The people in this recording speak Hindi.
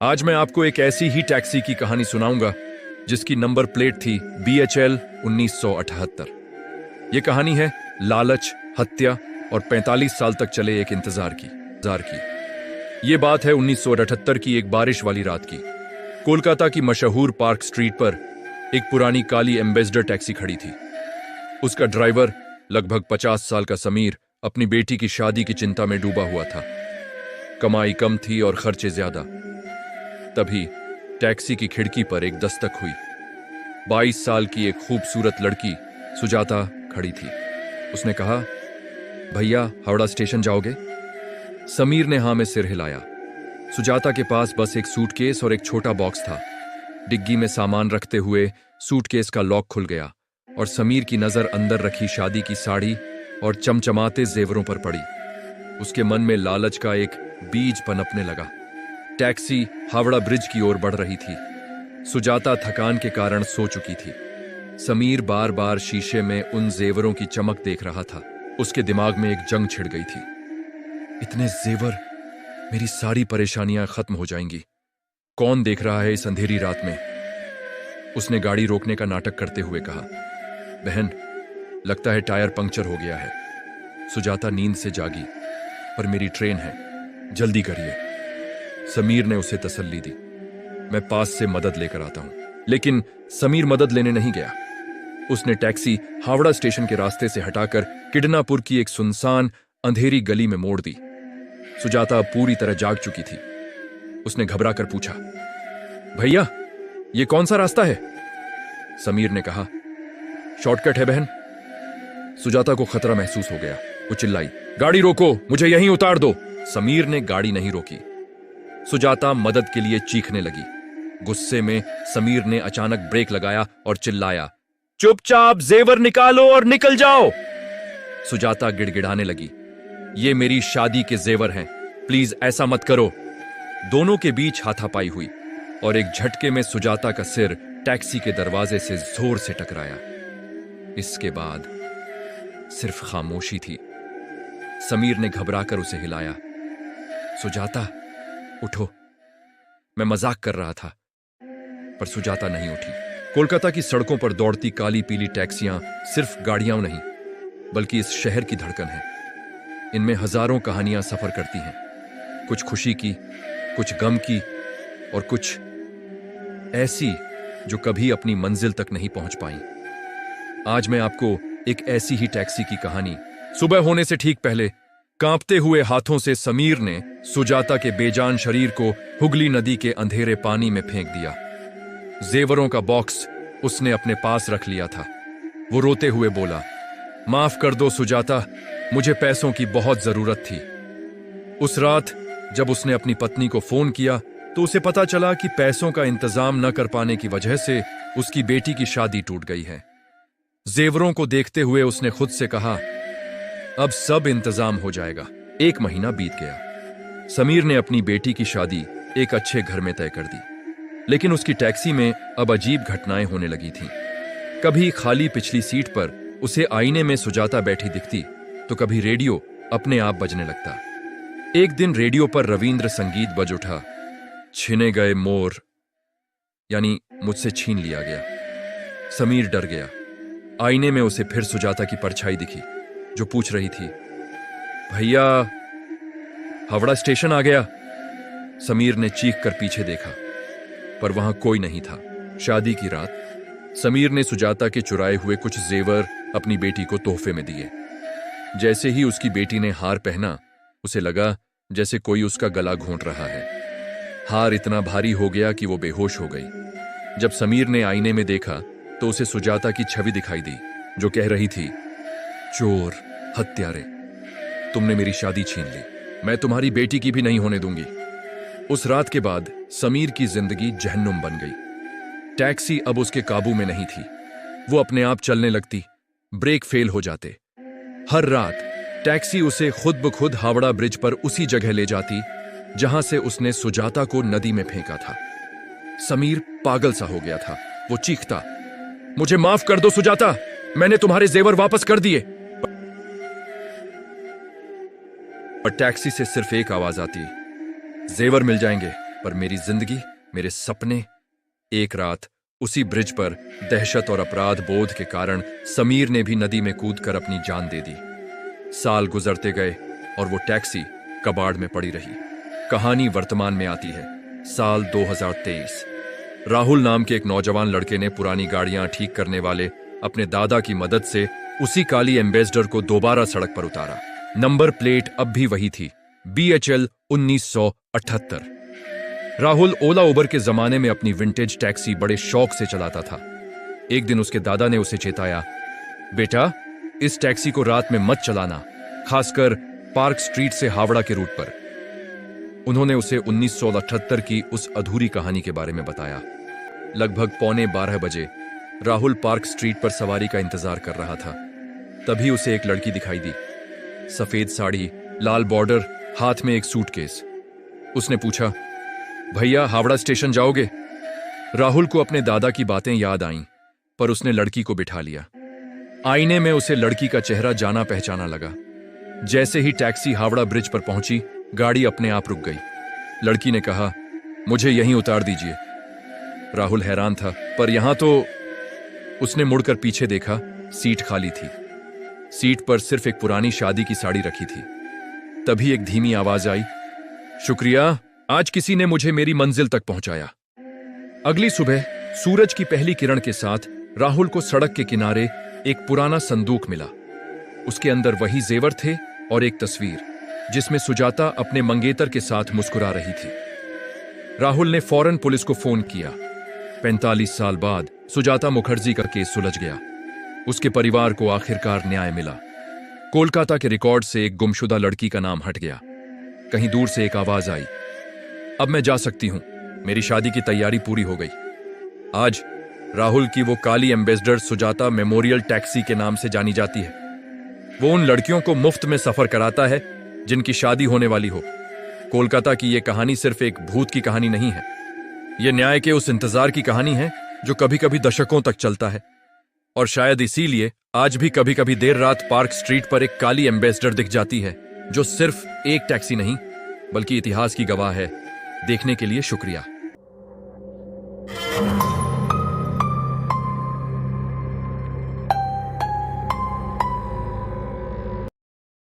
आज मैं आपको एक ऐसी ही टैक्सी की कहानी सुनाऊंगा जिसकी नंबर प्लेट थी BHL 1978। ये कहानी है लालच, हत्या और 45 साल तक चले एक इंतजार की। ये बात है 1978 की एक बारिश वाली रात की। कोलकाता की मशहूर पार्क स्ट्रीट पर एक पुरानी काली एम्बेसडर टैक्सी खड़ी थी। उसका ड्राइवर लगभग 50 साल का समीर अपनी बेटी की शादी की चिंता में डूबा हुआ था। कमाई कम थी और खर्चे ज्यादा। तभी टैक्सी की खिड़की पर एक दस्तक हुई। 22 साल की एक खूबसूरत लड़की सुजाता खड़ी थी। उसने कहा, भैया हावड़ा स्टेशन जाओगे? समीर ने हां में सिर हिलाया। सुजाता के पास बस एक सूटकेस और एक छोटा बॉक्स था। डिग्गी में सामान रखते हुए सूटकेस का लॉक खुल गया और समीर की नजर अंदर रखी शादी की साड़ी और चमचमाते जेवरों पर पड़ी। उसके मन में लालच का एक बीज पनपने लगा। टैक्सी हावड़ा ब्रिज की ओर बढ़ रही थी। सुजाता थकान के कारण सो चुकी थी। समीर बार बार शीशे में उन जेवरों की चमक देख रहा था। उसके दिमाग में एक जंग छिड़ गई थी। इतने जेवर, मेरी सारी परेशानियां खत्म हो जाएंगी। कौन देख रहा है इस अंधेरी रात में? उसने गाड़ी रोकने का नाटक करते हुए कहा, बहन लगता है टायर पंक्चर हो गया है। सुजाता नींद से जागी, पर मेरी ट्रेन है, जल्दी करिए। समीर ने उसे तसल्ली दी, मैं पास से मदद लेकर आता हूं। लेकिन समीर मदद लेने नहीं गया। उसने टैक्सी हावड़ा स्टेशन के रास्ते से हटाकर किडनापुर की एक सुनसान अंधेरी गली में मोड़ दी। सुजाता पूरी तरह जाग चुकी थी। उसने घबरा कर पूछा, भैया ये कौन सा रास्ता है? समीर ने कहा, शॉर्टकट है बहन। सुजाता को खतरा महसूस हो गया। वो चिल्लाई, गाड़ी रोको, मुझे यहीं उतार दो। समीर ने गाड़ी नहीं रोकी। सुजाता मदद के लिए चीखने लगी। गुस्से में समीर ने अचानक ब्रेक लगाया और चिल्लाया, चुपचाप जेवर निकालो और निकल जाओ। सुजाता गिड़गिड़ाने लगी, ये मेरी शादी के जेवर हैं, प्लीज ऐसा मत करो। दोनों के बीच हाथापाई हुई और एक झटके में सुजाता का सिर टैक्सी के दरवाजे से जोर से टकराया। इसके बाद सिर्फ खामोशी थी। समीर ने घबराकर उसे हिलाया, सुजाता उठो। मैं मजाक कर रहा था, पर सुजाता नहीं उठी। कोलकाता की सड़कों पर दौड़ती काली पीली टैक्सियां सिर्फ गाड़ियां नहीं, बल्कि इस शहर की धड़कन है। इनमें हजारों कहानियां सफर करती हैं, कुछ खुशी की, कुछ गम की और कुछ ऐसी जो कभी अपनी मंजिल तक नहीं पहुंच पाई। आज मैं आपको एक ऐसी ही टैक्सी की कहानी। सुबह होने से ठीक पहले कांपते हुए हाथों से समीर ने सुजाता के बेजान शरीर को हुगली नदी के अंधेरे पानी में फेंक दिया। जेवरों का बॉक्स उसने अपने पास रख लिया था। वो रोते हुए बोला, माफ कर दो सुजाता, मुझे पैसों की बहुत जरूरत थी। उस रात जब उसने अपनी पत्नी को फोन किया तो उसे पता चला कि पैसों का इंतजाम न कर पाने की वजह से उसकी बेटी की शादी टूट गई है। जेवरों को देखते हुए उसने खुद से कहा, अब सब इंतजाम हो जाएगा। 1 महीना बीत गया। समीर ने अपनी बेटी की शादी एक अच्छे घर में तय कर दी, लेकिन उसकी टैक्सी में अब अजीब घटनाएं होने लगी थीं। कभी खाली पिछली सीट पर उसे आईने में सुजाता बैठी दिखती, तो कभी रेडियो अपने आप बजने लगता। एक दिन रेडियो पर रविंद्र संगीत बज उठा, छिने गए मोर, यानी मुझसे छीन लिया गया। समीर डर गया। आईने में उसे फिर सुजाता की परछाई दिखी, जो पूछ रही थी, भैया हावड़ा स्टेशन आ गया? समीर ने चीख कर पीछे देखा, पर वहां कोई नहीं था। शादी की रात समीर ने सुजाता के चुराए हुए कुछ जेवर अपनी बेटी को तोहफे में दिए। जैसे ही उसकी बेटी ने हार पहना, उसे लगा जैसे कोई उसका गला घोंट रहा है। हार इतना भारी हो गया कि वो बेहोश हो गई। जब समीर ने आईने में देखा तो उसे सुजाता की छवि दिखाई दी, जो कह रही थी, चोर, हत्यारे, तुमने मेरी शादी छीन ली, मैं तुम्हारी बेटी की भी नहीं होने दूंगी। उस रात के बाद समीर की जिंदगी जहन्नुम बन गई। टैक्सी अब उसके काबू में नहीं थी। वो अपने आप चलने लगती, ब्रेक फेल हो जाते। हर रात टैक्सी उसे खुद ब खुद हावड़ा ब्रिज पर उसी जगह ले जाती जहां से उसने सुजाता को नदी में फेंका था। समीर पागल सा हो गया था। वो चीखता, मुझे माफ कर दो सुजाता, मैंने तुम्हारे जेवर वापस कर दिए। पर टैक्सी से सिर्फ एक आवाज आती, जेवर मिल जाएंगे पर मेरी जिंदगी, मेरे सपने। एक रात उसी ब्रिज पर दहशत और अपराध बोध के कारण समीर ने भी नदी में कूदकर अपनी जान दे दी। साल गुजरते गए और वो टैक्सी कबाड़ में पड़ी रही। कहानी वर्तमान में आती है, साल 2023। राहुल नाम के एक नौजवान लड़के ने पुरानी गाड़ियां ठीक करने वाले अपने दादा की मदद से उसी काली एम्बेसडर को दोबारा सड़क पर उतारा। नंबर प्लेट अब भी वही थी, BHL 1978। राहुल ओला उबर के जमाने में अपनी विंटेज टैक्सी बड़े शौक से चलाता था। एक दिन उसके दादा ने उसे चेताया, बेटा, इस टैक्सी को रात में मत चलाना, खासकर पार्क स्ट्रीट से हावड़ा के रूट पर। उन्होंने उसे 1978 की उस अधूरी कहानी के बारे में बताया। लगभग 11:15 बजे राहुल पार्क स्ट्रीट पर सवारी का इंतजार कर रहा था। तभी उसे एक लड़की दिखाई दी, सफेद साड़ी, लाल बॉर्डर, हाथ में एक सूटकेस। उसने पूछा, भैया हावड़ा स्टेशन जाओगे? राहुल को अपने दादा की बातें याद आईं, पर उसने लड़की को बिठा लिया। आईने में उसे लड़की का चेहरा जाना पहचाना लगा। जैसे ही टैक्सी हावड़ा ब्रिज पर पहुंची, गाड़ी अपने आप रुक गई। लड़की ने कहा, मुझे यहीं उतार दीजिए। राहुल हैरान था, पर यहां तो। उसने मुड़कर पीछे देखा, सीट खाली थी। सीट पर सिर्फ एक पुरानी शादी की साड़ी रखी थी। तभी एक धीमी आवाज आई, शुक्रिया, आज किसी ने मुझे मेरी मंजिल तक पहुंचाया। अगली सुबह सूरज की पहली किरण के साथ राहुल को सड़क के किनारे एक पुराना संदूक मिला। उसके अंदर वही जेवर थे और एक तस्वीर, जिसमें सुजाता अपने मंगेतर के साथ मुस्कुरा रही थी। राहुल ने फौरन पुलिस को फोन किया। 45 साल बाद सुजाता मुखर्जी का केस सुलझ गया। उसके परिवार को आखिरकार न्याय मिला। कोलकाता के रिकॉर्ड से एक गुमशुदा लड़की का नाम हट गया। कहीं दूर से एक आवाज आई, अब मैं जा सकती हूं, मेरी शादी की तैयारी पूरी हो गई। आज राहुल की वो काली एम्बेसडर सुजाता मेमोरियल टैक्सी के नाम से जानी जाती है। वो उन लड़कियों को मुफ्त में सफर कराता है जिनकी शादी होने वाली हो। कोलकाता की ये कहानी सिर्फ एक भूत की कहानी नहीं है, ये न्याय के उस इंतजार की कहानी है जो कभी कभी दशकों तक चलता है। और शायद इसीलिए आज भी कभी कभी देर रात पार्क स्ट्रीट पर एक काली एम्बेसडर दिख जाती है, जो सिर्फ एक टैक्सी नहीं बल्कि इतिहास की गवाह है। देखने के लिए शुक्रिया।